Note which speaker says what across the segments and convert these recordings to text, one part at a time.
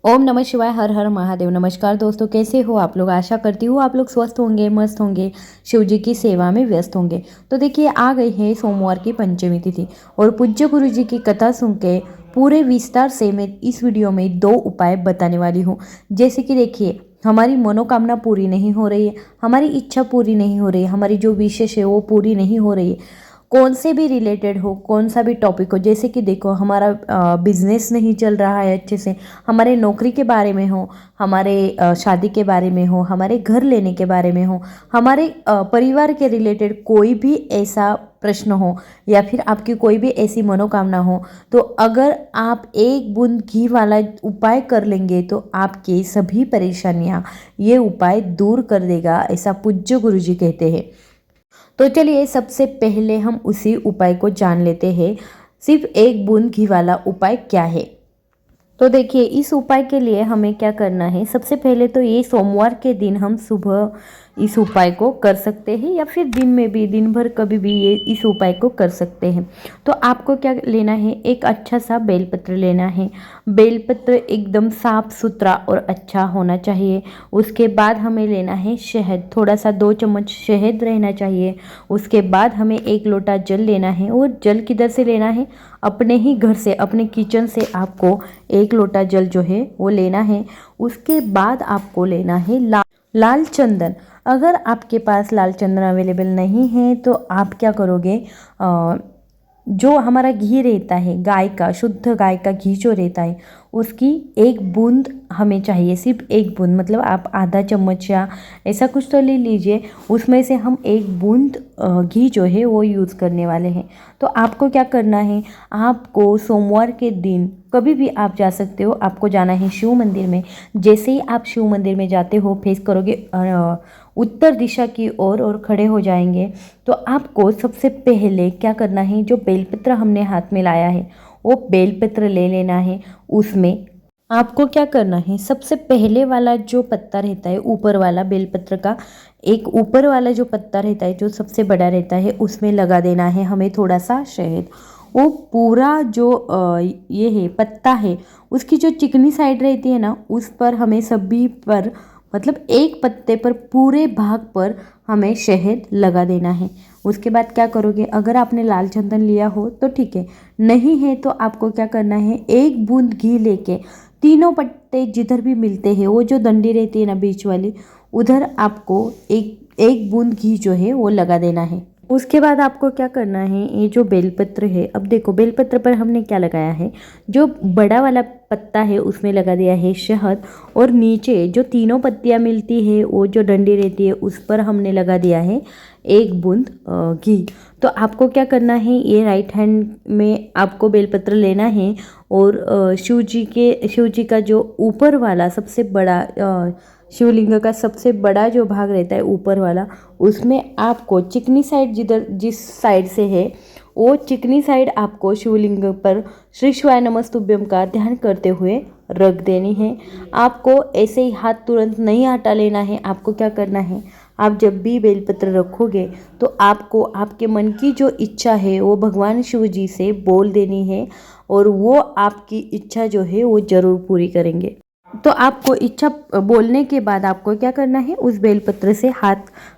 Speaker 1: ओम नमः शिवाय, हर हर महादेव। नमस्कार दोस्तों, कैसे हो आप लोग। आशा करती हूँ आप लोग स्वस्थ होंगे, मस्त होंगे, शिव जी की सेवा में व्यस्त होंगे। तो देखिए, आ गई है सोमवार की पंचमी तिथि और पूज्य गुरु जी की कथा सुन के पूरे विस्तार से मैं इस वीडियो में 2 उपाय बताने वाली हूँ। जैसे कि देखिए, हमारी मनोकामना पूरी नहीं हो रही है, हमारी इच्छा पूरी नहीं हो रही है, हमारी जो विशेष है वो पूरी नहीं हो रही है, कौन से भी रिलेटेड हो, कौन सा भी टॉपिक हो। जैसे कि देखो, हमारा बिजनेस नहीं चल रहा है अच्छे से, हमारे नौकरी के बारे में हो, हमारे शादी के बारे में हो, हमारे घर लेने के बारे में हो, हमारे परिवार के रिलेटेड कोई भी ऐसा प्रश्न हो, या फिर आपकी कोई भी ऐसी मनोकामना हो, तो अगर आप एक बूंद घी वाला उपाय कर लेंगे तो आपकी सभी परेशानियां ये उपाय दूर कर देगा, ऐसा पूज्य गुरु जी कहते हैं। तो चलिए, सबसे पहले हम उसी उपाय को जान लेते हैं। सिर्फ एक बूंद घी वाला उपाय क्या है। तो देखिए, इस उपाय के लिए हमें क्या करना है। सबसे पहले तो ये सोमवार के दिन हम सुबह इस उपाय को कर सकते हैं, या फिर दिन में भी, दिन भर कभी भी ये इस उपाय को कर सकते हैं। तो आपको क्या लेना है, एक अच्छा सा बेलपत्र लेना है। बेलपत्र एकदम साफ सुथरा और अच्छा होना चाहिए। उसके बाद हमें लेना है शहद, थोड़ा सा 2 चम्मच शहद रहना चाहिए। उसके बाद हमें 1 लोटा जल लेना है, और जल किधर से लेना है, अपने ही घर से, अपने किचन से आपको 1 लोटा जल जो है वो लेना है। उसके बाद आपको लेना है लाल चंदन। अगर आपके पास लाल चंदन अवेलेबल नहीं है तो आप क्या करोगे, जो हमारा घी रहता है, गाय का, शुद्ध गाय का घी जो रहता है, उसकी 1 बूंद हमें चाहिए। सिर्फ 1 बूंद, मतलब आप आधा चम्मच या ऐसा कुछ तो ले लीजिए। उसमें से हम 1 बूंद घी जो है वो यूज़ करने वाले हैं। तो आपको क्या करना है, आपको सोमवार के दिन कभी भी आप जा सकते हो। आपको जाना है शिव मंदिर में। जैसे ही आप शिव मंदिर में जाते हो, फेस करोगे उत्तर दिशा की ओर और खड़े हो जाएंगे, तो आपको सबसे पहले क्या करना है, जो बेलपत्र हमने हाथ में लाया है वो बेलपत्र ले लेना है। उसमें आपको क्या करना है, सबसे पहले वाला जो पत्ता रहता है, ऊपर वाला बेलपत्र का एक ऊपर वाला जो पत्ता रहता है, जो सबसे बड़ा रहता है, उसमें लगा देना है हमें थोड़ा सा शहद। वो पूरा जो ये है पत्ता है, उसकी जो चिकनी साइड रहती है ना, उस पर हमें सभी पर, मतलब एक पत्ते पर, पूरे भाग पर हमें शहद लगा देना है। उसके बाद क्या करोगे, अगर आपने लाल चंदन लिया हो तो ठीक है, नहीं है तो आपको क्या करना है, 1 बूंद घी लेके तीनों पत्ते जिधर भी मिलते हैं, वो जो डंडी रहती है ना बीच वाली, उधर आपको एक एक बूंद घी जो है वो लगा देना है। उसके बाद आपको क्या करना है, ये जो बेलपत्र है, अब देखो बेलपत्र पर हमने क्या लगाया है, जो बड़ा वाला पत्ता है उसमें लगा दिया है शहद, और नीचे जो तीनों पत्तियां मिलती है, वो जो डंडी रहती है, उस पर हमने लगा दिया है 1 बूंद घी। तो आपको क्या करना है, ये राइट हैंड में आपको बेलपत्र लेना है, और शिव जी का जो ऊपर वाला सबसे बड़ा शिवलिंग का सबसे बड़ा जो भाग रहता है ऊपर वाला, उसमें आपको चिकनी साइड, जिस साइड से है, वो चिकनी साइड आपको शिवलिंग पर श्री शिवाय नमस्तुभ्यम का ध्यान करते हुए रख देनी है। आपको ऐसे ही हाथ तुरंत नहीं हटा लेना है। आपको क्या करना है, आप जब भी बेलपत्र रखोगे तो आपको आपके मन की जो इच्छा है वो भगवान शिव जी से बोल देनी है, और वो आपकी इच्छा जो है वो ज़रूर पूरी करेंगे। तो आपको इच्छा बोलने के बाद आपको क्या करना है, उस बेलपत्र से हाथ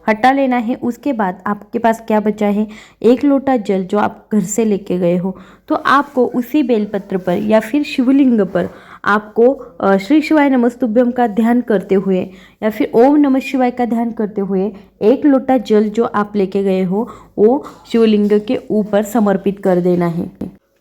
Speaker 1: हटा लेना है। उसके बाद आपके पास क्या बचा है, 1 लोटा जल जो आप घर से लेके गए हो, तो आपको उसी बेलपत्र पर या फिर शिवलिंग पर आपको श्री शिवाय नमस्तुभ्यम का ध्यान करते हुए, या फिर ओम नमः शिवाय का ध्यान करते हुए 1 लोटा जल जो आप लेके गए हो वो शिवलिंग के ऊपर समर्पित कर देना है।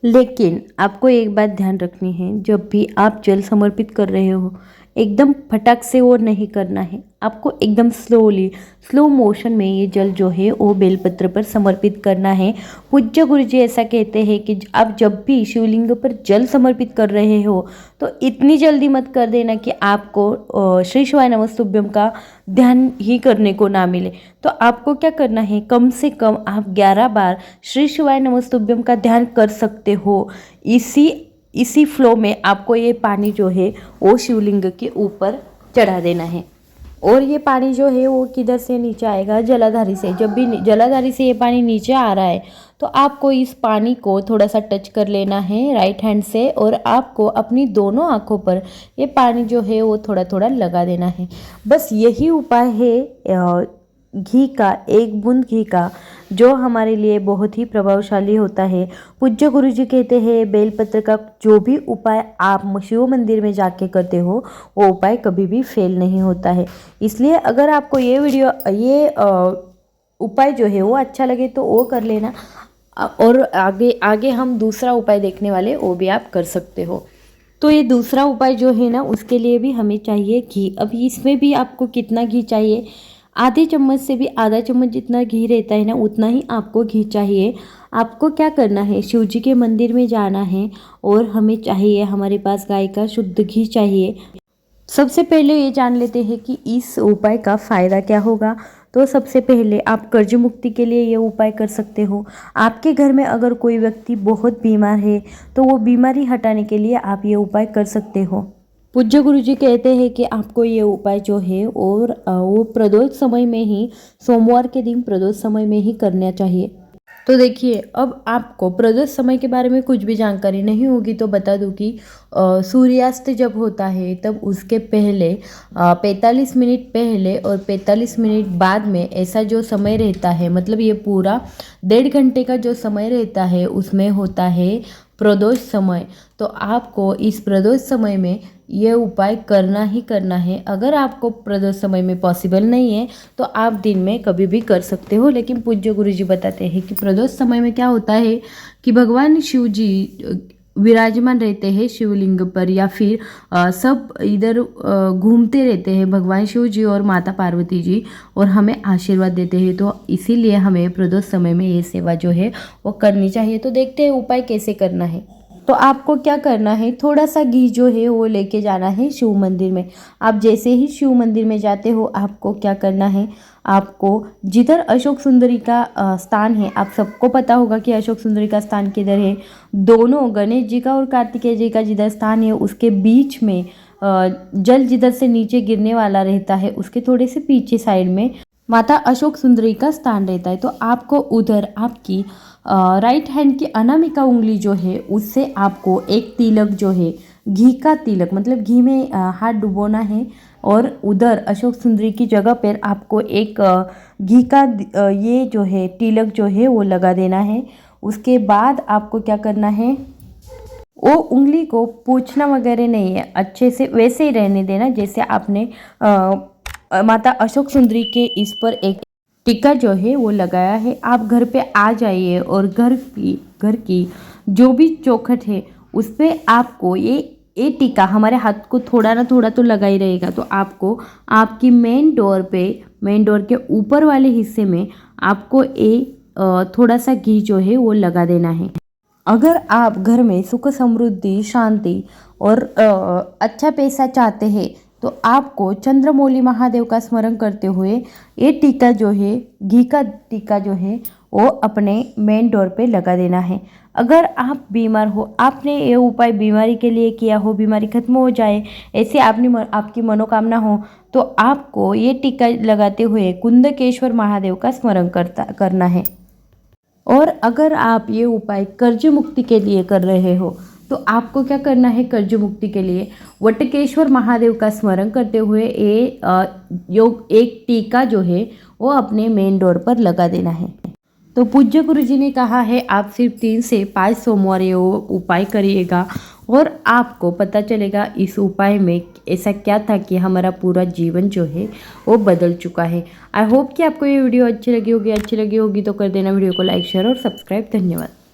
Speaker 1: लेकिन आपको एक बात ध्यान रखनी है, जब भी आप जल समर्पित कर रहे हो, एकदम फटाक से वो नहीं करना है। आपको एकदम स्लोली, स्लो मोशन में ये जल जो है वो बेलपत्र पर समर्पित करना है। पूज्य गुरु जी ऐसा कहते हैं कि आप जब भी शिवलिंग पर जल समर्पित कर रहे हो तो इतनी जल्दी मत कर देना कि आपको श्री शिवाय नमस्तुभ्यम का ध्यान ही करने को ना मिले। तो आपको क्या करना है, कम से कम आप 11 बार श्री शिवाय नमस्तुभ्यम का ध्यान कर सकते हो। इसी फ्लो में आपको ये पानी जो है वो शिवलिंग के ऊपर चढ़ा देना है। और ये पानी जो है वो किधर से नीचे आएगा, जलाधारी से। जब भी जलाधारी से ये पानी नीचे आ रहा है तो आपको इस पानी को थोड़ा सा टच कर लेना है राइट हैंड से, और आपको अपनी दोनों आँखों पर ये पानी जो है वो थोड़ा थोड़ा लगा देना है। बस यही उपाय है घी का, एक बूंद घी का, जो हमारे लिए बहुत ही प्रभावशाली होता है। पूज्य गुरु जी कहते हैं बेलपत्र का जो भी उपाय आप शिव मंदिर में जाके करते हो वो उपाय कभी भी फेल नहीं होता है। इसलिए अगर आपको ये उपाय जो है वो अच्छा लगे तो वो कर लेना, और आगे आगे हम दूसरा उपाय देखने वाले वो भी आप कर सकते हो। तो ये दूसरा उपाय जो है ना उसके लिए भी हमें चाहिए घी। अब इसमें भी आपको कितना घी चाहिए, आधे चम्मच से भी आधा चम्मच जितना घी रहता है ना उतना ही आपको घी चाहिए। आपको क्या करना है, शिव जी के मंदिर में जाना है और हमें चाहिए, हमारे पास गाय का शुद्ध घी चाहिए। सबसे पहले ये जान लेते हैं कि इस उपाय का फ़ायदा क्या होगा। तो सबसे पहले आप कर्ज मुक्ति के लिए ये उपाय कर सकते हो। आपके घर में अगर कोई व्यक्ति बहुत बीमार है तो वो बीमारी हटाने के लिए आप ये उपाय कर सकते हो। पूज्य गुरु जी कहते हैं कि आपको ये उपाय जो है और वो प्रदोष समय में ही, सोमवार के दिन प्रदोष समय में ही करना चाहिए। तो देखिए, अब आपको प्रदोष समय के बारे में कुछ भी जानकारी नहीं होगी तो बता दूं कि सूर्यास्त जब होता है तब उसके पहले 45 मिनट पहले और 45 मिनट बाद में ऐसा जो समय रहता है, मतलब ये पूरा 1.5 घंटे का जो समय रहता है उसमें होता है प्रदोष समय। तो आपको इस प्रदोष समय में ये उपाय करना ही करना है। अगर आपको प्रदोष समय में पॉसिबल नहीं है तो आप दिन में कभी भी कर सकते हो, लेकिन पूज्य गुरु जी बताते हैं कि प्रदोष समय में क्या होता है कि भगवान शिव जी विराजमान रहते हैं शिवलिंग पर, या फिर सब इधर घूमते रहते हैं भगवान शिव जी और माता पार्वती जी, और हमें आशीर्वाद देते हैं। तो इसीलिए हमें प्रदोष समय में ये सेवा जो है वो करनी चाहिए। तो देखते हैं उपाय कैसे करना है। तो आपको क्या करना है, थोड़ा सा घी जो है वो लेके जाना है शिव मंदिर में। आप जैसे ही शिव मंदिर में जाते हो आपको क्या करना है, आपको जिधर अशोक सुंदरी का स्थान है, आप सबको पता होगा कि अशोक सुंदरी का स्थान किधर है। दोनों गणेश जी का और कार्तिकेय जी का जिधर स्थान है उसके बीच में जल जिधर से नीचे गिरने वाला रहता है उसके थोड़े से पीछे साइड में माता अशोक सुंदरी का स्थान रहता है। तो आपको उधर आपकी राइट हैंड की अनामिका उंगली जो है उससे आपको एक तिलक जो है, घी का तिलक, मतलब घी में हाथ डुबोना है, और उधर अशोक सुंदरी की जगह पर आपको एक घी का ये जो है तिलक जो है वो लगा देना है। उसके बाद आपको क्या करना है, वो उंगली को पोंछना वगैरह नहीं है, अच्छे से वैसे ही रहने देना जैसे आपने माता अशोक सुंदरी के इस पर एक टीका जो है वो लगाया है। आप घर पे आ जाइए और घर की जो भी चौखट है उस पर आपको ये टीका हमारे हाथ को थोड़ा ना थोड़ा तो लगा ही रहेगा। तो आपको आपकी मेन डोर के ऊपर वाले हिस्से में आपको थोड़ा सा घी जो है वो लगा देना है। अगर आप घर में सुख समृद्धि शांति और अच्छा पैसा चाहते हैं तो आपको चंद्रमौली महादेव का स्मरण करते हुए ये टीका जो है, घी का टीका जो है वो अपने मेन डोर पे लगा देना है। अगर आप बीमार हो, आपने ये उपाय बीमारी के लिए किया हो, बीमारी खत्म हो जाए, ऐसे आपकी मनोकामना हो, तो आपको ये टीका लगाते हुए कुंदकेश्वर महादेव का स्मरण करना है। और अगर आप ये उपाय कर्ज मुक्ति के लिए कर रहे हो तो आपको क्या करना है, कर्ज मुक्ति के लिए वटकेश्वर महादेव का स्मरण करते हुए एक टीका जो है वो अपने मेन डोर पर लगा देना है। तो पूज्य गुरु जी ने कहा है आप सिर्फ 3 से 5 सोमवार ये उपाय करिएगा और आपको पता चलेगा इस उपाय में ऐसा क्या था कि हमारा पूरा जीवन जो है वो बदल चुका है। आई होप कि आपको ये वीडियो अच्छी लगी होगी तो कर देना वीडियो को लाइक शेयर और सब्सक्राइब। धन्यवाद।